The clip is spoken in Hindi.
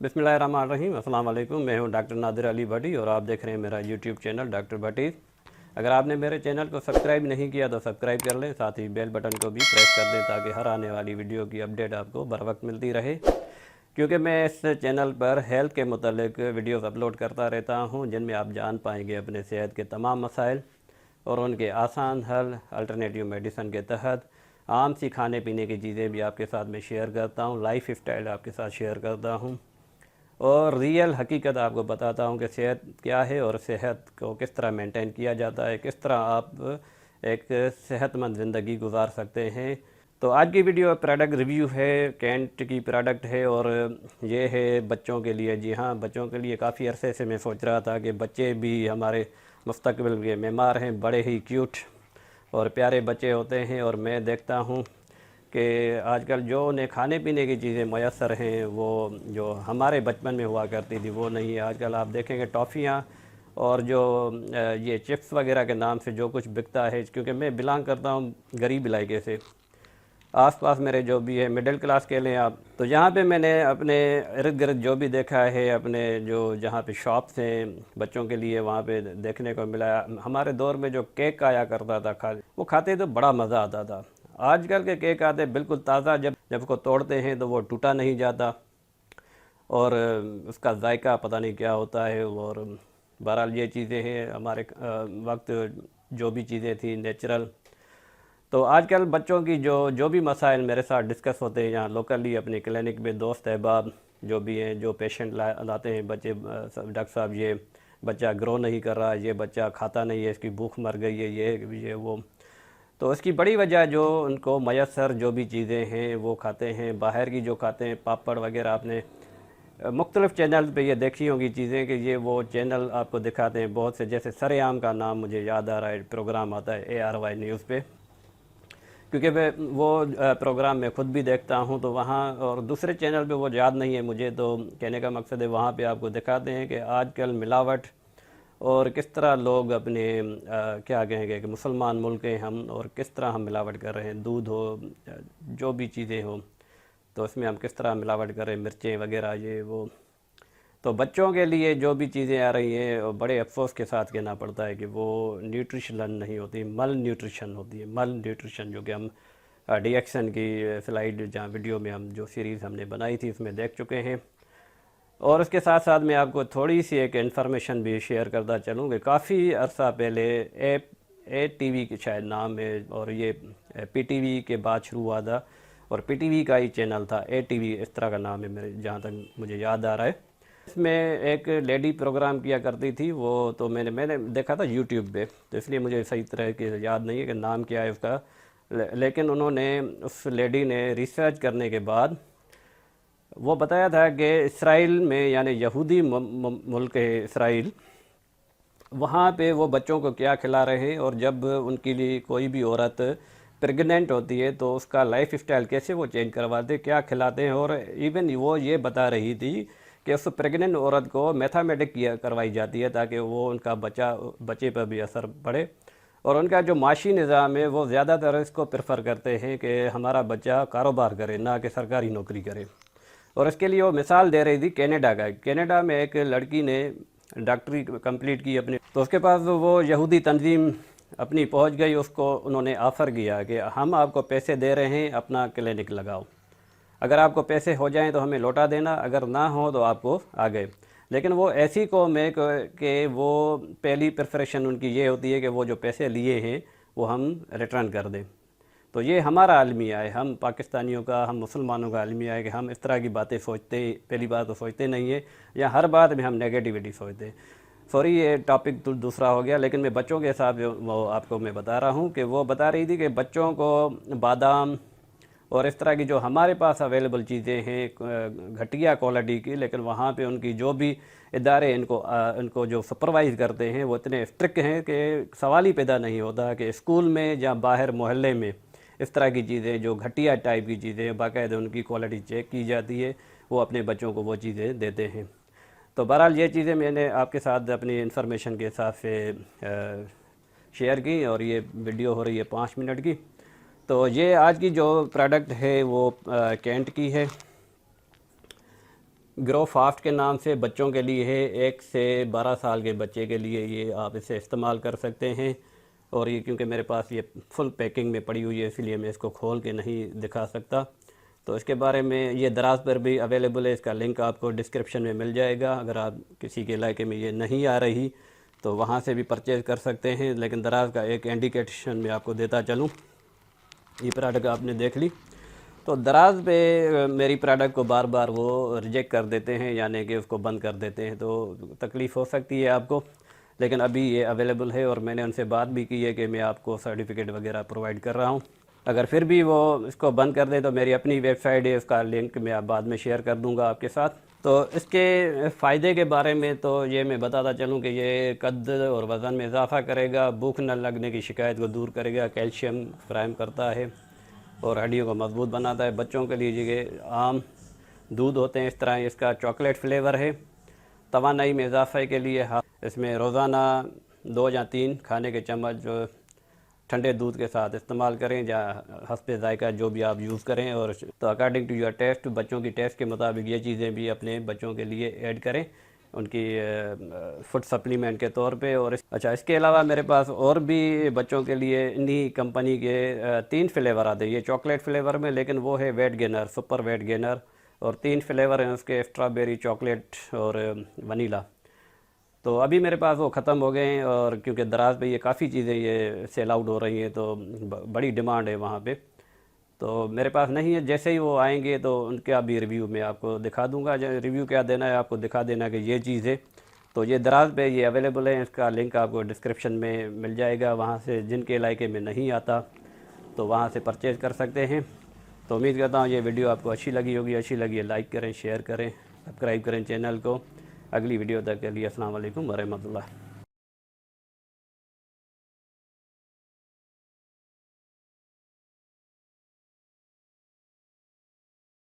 बिस्मिल्लाहिर्रहमानिर्रहीम। अस्सलाम वालेकुम। मैं हूं डॉक्टर नादिर अली भट्टी और आप देख रहे हैं मेरा यूट्यूब चैनल डॉक्टर भट्टी। अगर आपने मेरे चैनल को सब्सक्राइब नहीं किया तो सब्सक्राइब कर लें, साथ ही बेल बटन को भी प्रेस कर दें ताकि हर आने वाली वीडियो की अपडेट आपको बर वक्त मिलती रहे। क्योंकि मैं इस चैनल पर हेल्थ के मुतालिक वीडियोस अपलोड करता रहता हूं जिनमें आप जान पाएंगे अपने सेहत के तमाम मसाइल और उनके आसान हल। अल्टरनेटिव मेडिसिन के तहत आम सी खाने पीने की चीज़ें भी आपके साथ में शेयर करता हूँ, लाइफ स्टाइल आपके साथ शेयर करता हूँ और रियल हकीकत आपको बताता हूँ कि सेहत क्या है और सेहत को किस तरह मेंटेन किया जाता है, किस तरह आप एक सेहतमंद ज़िंदगी गुजार सकते हैं। तो आज की वीडियो प्रोडक्ट रिव्यू है, कैंट की प्रोडक्ट है और ये है बच्चों के लिए। जी हाँ, बच्चों के लिए काफ़ी अरसे से मैं सोच रहा था कि बच्चे भी हमारे मुस्तकबिल के मेमार हैं। बड़े ही क्यूट और प्यारे बच्चे होते हैं और मैं देखता हूँ कि आजकल जो उन्हें खाने पीने की चीज़ें मैसर हैं वो जो हमारे बचपन में हुआ करती थी वो नहीं है। आजकल आप देखेंगे टॉफ़ियाँ और जो ये चिप्स वगैरह के नाम से जो कुछ बिकता है, क्योंकि मैं बिलोंग करता हूँ गरीब इलाके से, आसपास मेरे जो भी है मिडिल क्लास कह लें आप। तो यहाँ पे मैंने अपने इर्द गिर्द जो भी देखा है, अपने जो जहाँ पे शॉप्स हैं बच्चों के लिए, वहाँ पे देखने को मिला। हमारे दौर में जो केक आया करता था वो खाते तो बड़ा मज़ा आता था। आजकल के केक आते बिल्कुल ताज़ा, जब उसको तोड़ते हैं तो वो टूटा नहीं जाता और उसका जायका पता नहीं क्या होता है। और बहरहाल ये चीज़ें हैं, हमारे वक्त जो भी चीज़ें थी नेचुरल। तो आजकल बच्चों की जो भी मसाइल मेरे साथ डिस्कस होते हैं यहाँ लोकली अपनी क्लिनिक में, दोस्त अहबाब जो भी हैं, जो पेशेंट लाते हैं बच्चे, डॉक्टर साहब ये बच्चा ग्रो नहीं कर रहा, ये बच्चा खाता नहीं है, इसकी भूख मर गई है, ये वो। तो इसकी बड़ी वजह जो उनको मैसर जो भी चीज़ें हैं वो खाते हैं, बाहर की जो खाते हैं, पापड़ वगैरह। आपने मुख्तलिफ़ चैनल पे ये देखी होंगी चीज़ें कि ये वो चैनल आपको दिखाते हैं बहुत से, जैसे सरेआम का नाम मुझे याद आ रहा है, प्रोग्राम आता है ARY न्यूज़ पे, क्योंकि मैं वो प्रोग्राम मैं ख़ुद भी देखता हूँ। तो वहाँ और दूसरे चैनल पे वो याद नहीं है मुझे, तो कहने का मकसद है वहाँ पे आपको दिखाते हैं कि आजकल मिलावट और किस तरह लोग अपने क्या कहेंगे कि मुसलमान मुल्क हैं हम, और किस तरह हम मिलावट कर रहे हैं। दूध हो, जो भी चीज़ें हो, तो इसमें हम किस तरह मिलावट कर रहे हैं, मिर्चें वगैरह ये वो। तो बच्चों के लिए जो भी चीज़ें आ रही हैं और बड़े अफसोस के साथ कहना पड़ता है कि वो न्यूट्रिशन नहीं होती, मल न्यूट्रिशन होती है। मल न्यूट्रिशन जो कि हम DXN की स्लाइड जहाँ वीडियो में हम जो सीरीज़ हमने बनाई थी उसमें देख चुके हैं। और उसके साथ साथ मैं आपको थोड़ी सी एक इन्फॉर्मेशन भी शेयर करता चलूँ कि काफ़ी अर्सा पहले ATV के शायद नाम है और ये PTV के बाद शुरू हुआ था और PTV का ही चैनल था, ATV इस तरह का नाम है मेरे जहाँ तक मुझे याद आ रहा है। इसमें एक लेडी प्रोग्राम किया करती थी वो, तो मैंने देखा था यूट्यूब पे, तो इसलिए मुझे सही तरह के याद नहीं है कि नाम क्या है उसका। लेकिन उन्होंने, उस लेडी ने रिसर्च करने के बाद वो बताया था कि इसराइल में, यानी यहूदी मुल्क है इसराइल, वहाँ पे वो बच्चों को क्या खिला रहे हैं और जब उनके लिए कोई भी औरत प्रेग्नेंट होती है तो उसका लाइफ स्टाइल कैसे वो चेंज करवाते, क्या खिलाते हैं। और इवन वो ये बता रही थी कि उस प्रेग्नेंट औरत को मैथमेटिक किया करवाई जाती है ताकि वो उनका बच्चे पर भी असर पड़े। और उनका जो माशी निज़ाम है वो ज़्यादातर इसको प्रेफर करते हैं कि हमारा बच्चा कारोबार करे, ना कि सरकारी नौकरी करे। और इसके लिए वो मिसाल दे रही थी कनाडा का। कनाडा में एक लड़की ने डॉक्टरी कंप्लीट की अपनी, तो उसके पास वो यहूदी तंजीम अपनी पहुंच गई। उसको उन्होंने ऑफ़र किया कि हम आपको पैसे दे रहे हैं, अपना क्लिनिक लगाओ, अगर आपको पैसे हो जाएं तो हमें लौटा देना, अगर ना हो तो आपको आ गए। लेकिन वो ऐसी कौम है कि वो पहली प्रेफरेशन उनकी ये होती है कि वो जो पैसे लिए हैं वो हम रिटर्न कर दें। तो ये हमारा अलमिया है, हम पाकिस्तानियों का, हम मुसलमानों का अलमिया है कि हम इस तरह की बातें सोचते, पहली बात तो सोचते नहीं है, या हर बात में हम नेगेटिविटी सोचते हैं। सॉरी ये टॉपिक तो दूसरा हो गया, लेकिन मैं बच्चों के हिसाब वो आपको मैं बता रहा हूँ कि वो बता रही थी कि बच्चों को बादाम और इस तरह की जो हमारे पास अवेलेबल चीज़ें हैं घटिया क्वालिटी की, लेकिन वहाँ पे उनकी जो भी इदारे इनको जो सुपरवाइज़ करते हैं वो इतने स्ट्रिक्ट हैं कि सवाल ही पैदा नहीं होता कि स्कूल में या बाहर मोहल्ले में इस तरह की चीज़ें, जो घटिया टाइप की चीज़ें, बाकायदा उनकी क्वालिटी चेक की जाती है, वो अपने बच्चों को वो चीज़ें देते हैं। तो बहरहाल ये चीज़ें मैंने आपके साथ अपनी इन्फॉर्मेशन के हिसाब से शेयर की और ये वीडियो हो रही है 5 मिनट की। तो ये आज की जो प्रोडक्ट है वो कैंट की है। ग्रो फास्ट के नाम से बच्चों के लिए है, 1 से 12 साल के बच्चे के लिए ये आप इसे इस्तेमाल कर सकते हैं। और ये क्योंकि मेरे पास ये फुल पैकिंग में पड़ी हुई है इसलिए मैं इसको खोल के नहीं दिखा सकता। तो इसके बारे में ये दराज पर भी अवेलेबल है, इसका लिंक आपको डिस्क्रिप्शन में मिल जाएगा। अगर आप किसी के इलाके में ये नहीं आ रही तो वहाँ से भी परचेज़ कर सकते हैं। लेकिन दराज का एक इंडिकेशन मैं आपको देता चलूँ, ये प्रोडक्ट आपने देख ली तो दराज पे मेरी प्रोडक्ट को बार बार वो रिजेक्ट कर देते हैं, यानी कि उसको बंद कर देते हैं, तो तकलीफ़ हो सकती है आपको। लेकिन अभी ये अवेलेबल है और मैंने उनसे बात भी की है कि मैं आपको सर्टिफिकेट वगैरह प्रोवाइड कर रहा हूँ। अगर फिर भी वो इसको बंद कर दे तो मेरी अपनी वेबसाइट है, उसका लिंक मैं बाद में शेयर कर दूँगा आपके साथ। तो इसके फ़ायदे के बारे में तो ये मैं बताता चलूँ कि ये कद और वज़न में इजाफ़ा करेगा, भूख न लगने की शिकायत को दूर करेगा, कैल्शियम फ्राहम करता है और हड्डियों को मजबूत बनाता है। बच्चों के लिए ये आम दूध होते हैं, इस तरह इसका चॉकलेट फ्लेवर है। तवानाई में इजाफे के लिए इसमें रोज़ाना 2 या 3 खाने के चम्मच ठंडे दूध के साथ इस्तेमाल करें या हस्बे जायका जो भी आप यूज़ करें। और तो अकॉर्डिंग टू योर टेस्ट, बच्चों की टेस्ट के मुताबिक ये चीज़ें भी अपने बच्चों के लिए ऐड करें उनकी फूड सप्लीमेंट के तौर पे। और अच्छा, इसके अलावा मेरे पास और भी बच्चों के लिए इन्हीं कंपनी के 3 फ्लेवर आते हैं। ये चॉकलेट फ्लेवर में, लेकिन वो है weight gainer, super weight gainer. और 3 फ्लेवर हैं उसके, स्ट्रॉबेरी, चॉकलेट और वनीला। तो अभी मेरे पास वो ख़त्म हो गए हैं और क्योंकि दराज पे ये काफ़ी चीज़ें ये सेल आउट हो रही हैं तो बड़ी डिमांड है वहाँ पे। तो मेरे पास नहीं है, जैसे ही वो आएंगे तो उनका भी रिव्यू मैं आपको दिखा दूंगा। रिव्यू क्या देना है आपको दिखा देना कि ये चीज़ है। तो ये दराज पे ये अवेलेबल है, इसका लिंक आपको डिस्क्रिप्शन में मिल जाएगा। वहाँ से जिनके इलाके में नहीं आता तो वहाँ से परचेज़ कर सकते हैं। तो उम्मीद करता हूँ ये वीडियो आपको अच्छी लगी होगी। अच्छी लगी है लाइक करें, शेयर करें, सब्सक्राइब करें चैनल को। अगली वीडियो तक के लिए अस्सलाम वालेकुम व रहमतुल्लाह।